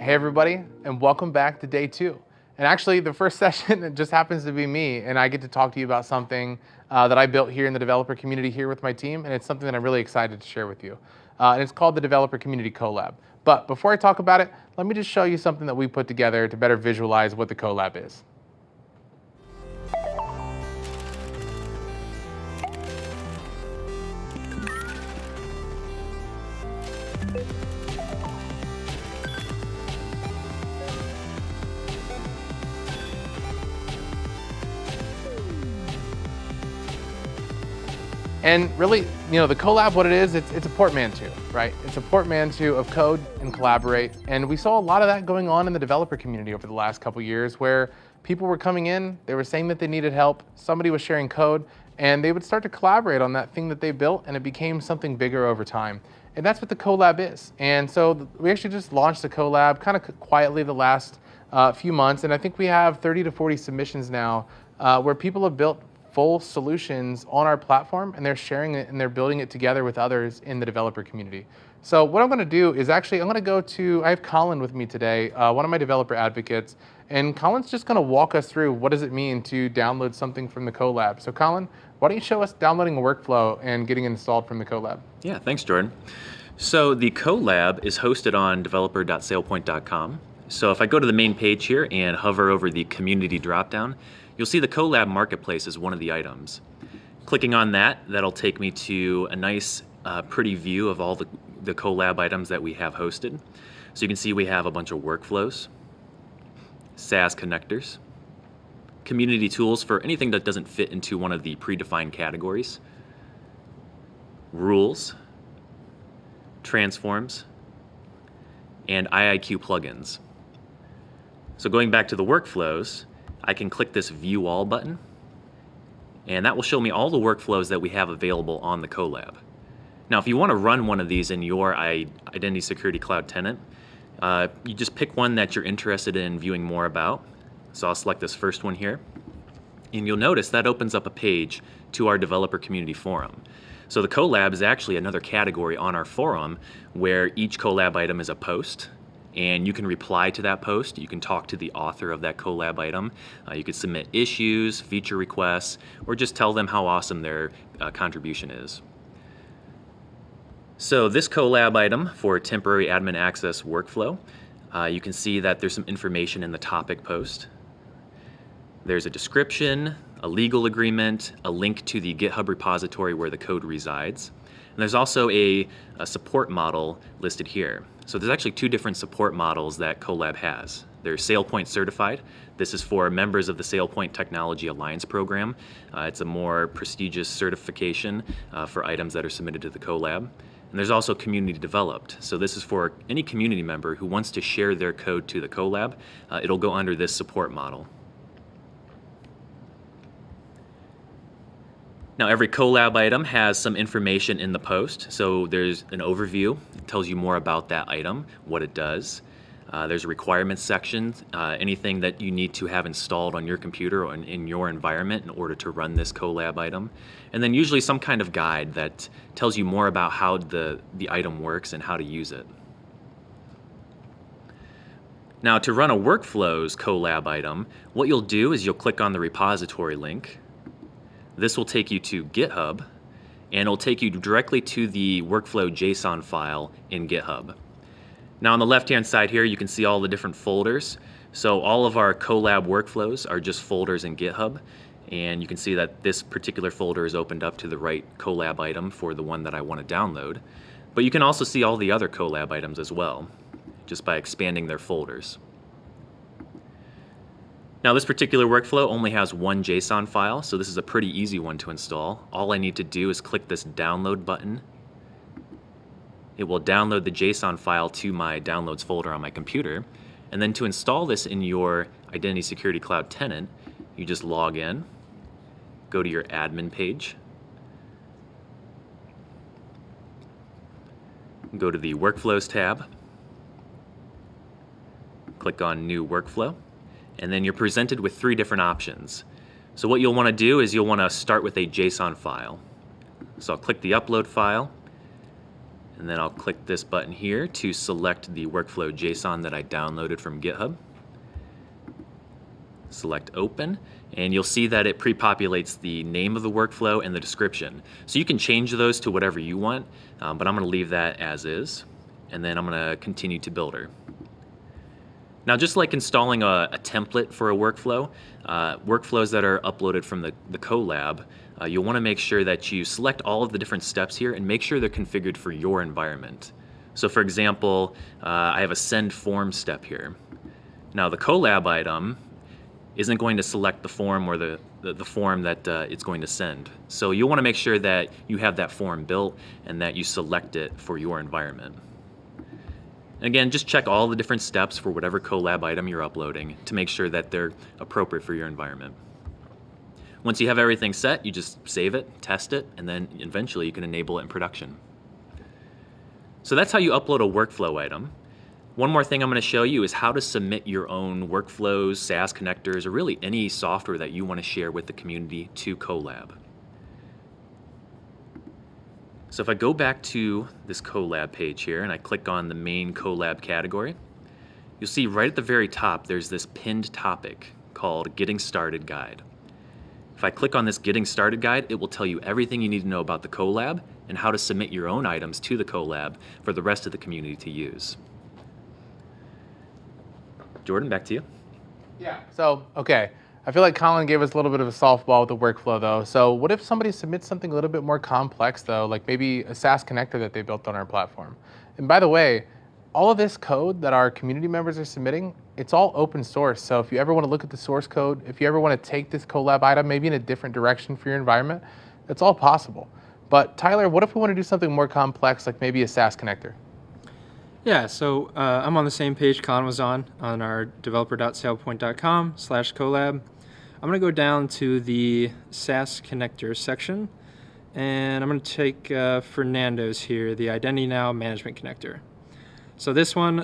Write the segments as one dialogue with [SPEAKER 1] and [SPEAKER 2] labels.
[SPEAKER 1] Hey everybody, and welcome back to day 2. And actually the first session, it just happens to be me, and I get to talk to you about something that I built here in the developer community here with my team, and it's something that I'm really excited to share with you. And it's called the Developer Community CoLab. But before I talk about it, let me just show you something that we put together to better visualize what the CoLab is. And really, the CoLab, what it is, it's a portmanteau, right? It's a portmanteau of code and collaborate. And we saw a lot of that going on in the developer community over the last couple years, where people were coming in, they were saying that they needed help, somebody was sharing code, and they would start to collaborate on that thing that they built, and it became something bigger over time. And that's what the CoLab is. And so we actually just launched the CoLab kind of quietly the last few months, and I think we have 30 to 40 submissions now where people have built full solutions on our platform, and they're sharing it and they're building it together with others in the developer community. So what I'm going to do is actually, I have Colin with me today, one of my developer advocates, and Colin's just going to walk us through what does it mean to download something from the CoLab. So Colin, why don't you show us downloading a workflow and getting it installed from the CoLab?
[SPEAKER 2] Yeah, thanks, Jordan. So the CoLab is hosted on developer.sailpoint.com. So if I go to the main page here and hover over the community dropdown, you'll see the CoLab Marketplace is one of the items. Clicking on that, that'll take me to a nice, pretty view of all the CoLab items that we have hosted. So you can see we have a bunch of workflows, SAS connectors, community tools for anything that doesn't fit into one of the predefined categories, rules, transforms, and IIQ plugins. So going back to the workflows, I can click this View All button, and that will show me all the workflows that we have available on the CoLab. Now, if you want to run one of these in your Identity Security Cloud tenant, you just pick one that you're interested in viewing more about. So I'll select this first one here, and you'll notice that opens up a page to our developer community forum. So the CoLab is actually another category on our forum where each CoLab item is a post, and you can reply to that post. You can talk to the author of that CoLab item. You can submit issues, feature requests, or just tell them how awesome their contribution is. So this CoLab item for temporary admin access workflow, you can see that there's some information in the topic post. There's a description, a legal agreement, a link to the GitHub repository where the code resides. And there's also a support model listed here. So there's actually 2 different support models that CoLab has. They're SailPoint certified. This is for members of the SailPoint Technology Alliance program. It's a more prestigious certification for items that are submitted to the CoLab. And there's also community developed. So this is for any community member who wants to share their code to the CoLab. It'll go under this support model. Now, every CoLab item has some information in the post. So there's an overview. It tells you more about that item, what it does. There's a requirements section, anything that you need to have installed on your computer or in your environment in order to run this CoLab item. And then usually some kind of guide that tells you more about how the item works and how to use it. Now, to run a workflows CoLab item, what you'll do is you'll click on the repository link. This will take you to GitHub, and it'll take you directly to the workflow JSON file in GitHub. Now on the left-hand side here, you can see all the different folders. So all of our CoLab workflows are just folders in GitHub, and you can see that this particular folder is opened up to the right CoLab item for the one that I want to download. But you can also see all the other CoLab items as well, just by expanding their folders. Now this particular workflow only has one JSON file, so this is a pretty easy one to install. All I need to do is click this download button. It will download the JSON file to my downloads folder on my computer. And then to install this in your Identity Security Cloud tenant, you just log in, go to your admin page, go to the Workflows tab, click on New Workflow, and then you're presented with 3 different options. So what you'll want to do is you'll want to start with a JSON file. So I'll click the upload file, And then I'll click this button here to select the workflow JSON that I downloaded from GitHub. Select open, and you'll see that it pre-populates the name of the workflow and the description. So you can change those to whatever you want, but I'm going to leave that as is, and then I'm going to continue to builder. Now, just like installing a template for a workflow, workflows that are uploaded from the CoLab, you'll want to make sure that you select all of the different steps here and make sure they're configured for your environment. So for example, I have a send form step here. Now the CoLab item isn't going to select the form or the form that it's going to send. So you'll want to make sure that you have that form built and that you select it for your environment. And again, just check all the different steps for whatever CoLab item you're uploading to make sure that they're appropriate for your environment. Once you have everything set, you just save it, test it, and then eventually you can enable it in production. So that's how you upload a workflow item. One more thing I'm going to show you is how to submit your own workflows, SAS connectors, or really any software that you want to share with the community to CoLab. So if I go back to this CoLab page here and I click on the main CoLab category, you'll see right at the very top there's this pinned topic called Getting Started Guide. If I click on this Getting Started Guide, it will tell you everything you need to know about the CoLab and how to submit your own items to the CoLab for the rest of the community to use. Jordan, back to you.
[SPEAKER 1] Yeah. So, okay. I feel like Colin gave us a little bit of a softball with the workflow, though. So what if somebody submits something a little bit more complex, though, like maybe a SAS connector that they built on our platform? And by the way, all of this code that our community members are submitting, it's all open source. So if you ever want to look at the source code, if you ever want to take this CoLab item maybe in a different direction for your environment, it's all possible. But Tyler, what if we want to do something more complex, like maybe a SAS connector?
[SPEAKER 3] Yeah, so I'm on the same page Colin was on our developer.sailpoint.com/CoLab. I'm going to go down to the SAS Connector section, and I'm going to take Fernando's here, the Identity Now Management Connector. So this one,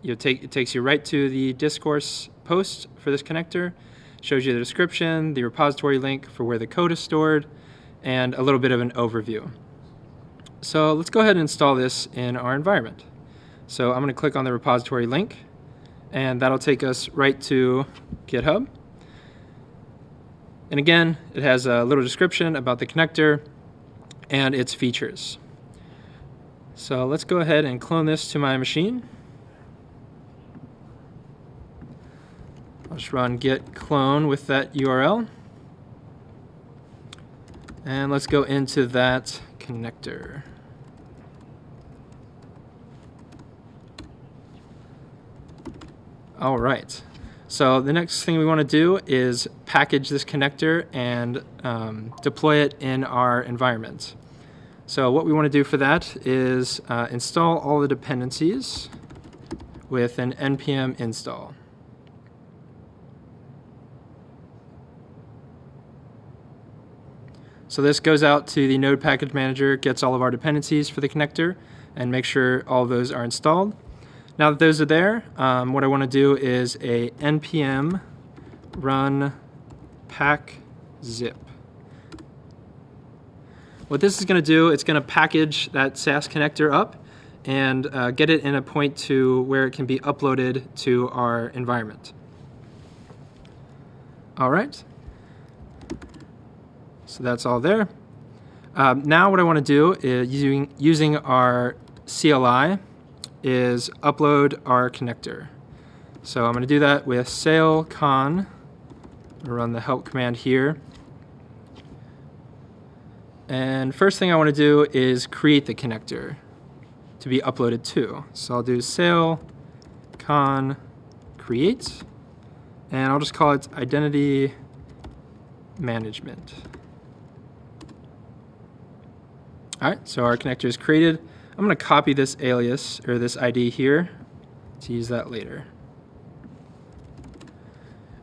[SPEAKER 3] it takes you right to the discourse post for this connector, shows you the description, the repository link for where the code is stored, and a little bit of an overview. So let's go ahead and install this in our environment. So I'm going to click on the repository link, and that'll take us right to GitHub. And again, it has a little description about the connector and its features. So let's go ahead and clone this to my machine. I'll just run git clone with that URL. And let's go into that connector. All right, so the next thing we want to do is package this connector and deploy it in our environment. So what we want to do for that is install all the dependencies with an npm install. So this goes out to the Node Package Manager, gets all of our dependencies for the connector, and make sure all of those are installed. Now that those are there, what I want to do is a npm run pack zip. What this is going to do, it's going to package that SAS connector up and get it in a point to where it can be uploaded to our environment. All right. So that's all there. Now what I want to do is using our CLI is upload our connector. So I'm going to do that with sail con. I'll run the help command here. And first thing I want to do is create the connector to be uploaded to. So I'll do sail con create, and I'll just call it identity management. All right, so our connector is created. I'm going to copy this alias, or this ID here, to use that later.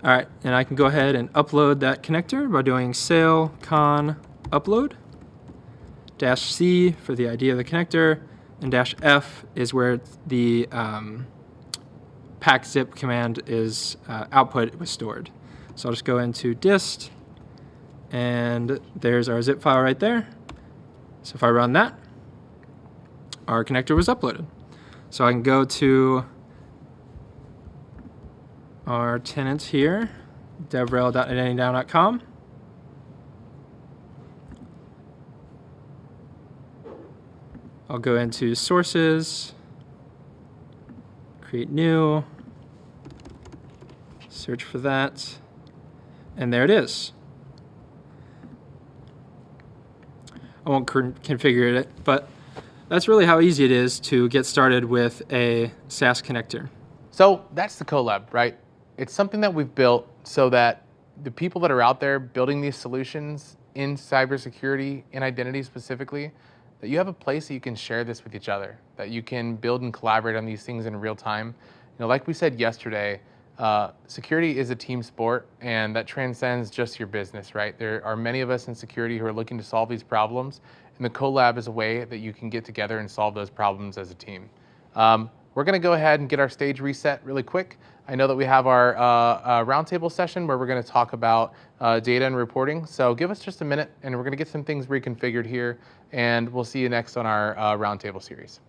[SPEAKER 3] All right, and I can go ahead and upload that connector by doing sail con upload, -c for the ID of the connector, and -f is where the pack zip command is output was stored. So I'll just go into dist, and there's our zip file right there. So if I run that, our connector was uploaded. So I can go to our tenant here, devrel.identitynow.com. I'll go into sources, create new, search for that, and there it is. I won't configure it, but that's really how easy it is to get started with a SAS connector.
[SPEAKER 1] So that's the CoLab, right? It's something that we've built so that the people that are out there building these solutions in cybersecurity, in identity specifically, that you have a place that you can share this with each other, that you can build and collaborate on these things in real time. You know, like we said yesterday, security is a team sport, and that transcends just your business, right? There are many of us in security who are looking to solve these problems, and the CoLab is a way that you can get together and solve those problems as a team. We're going to go ahead and get our stage reset really quick. I know that we have our roundtable session where we're going to talk about data and reporting. So give us just a minute, and we're going to get some things reconfigured here, and we'll see you next on our roundtable series.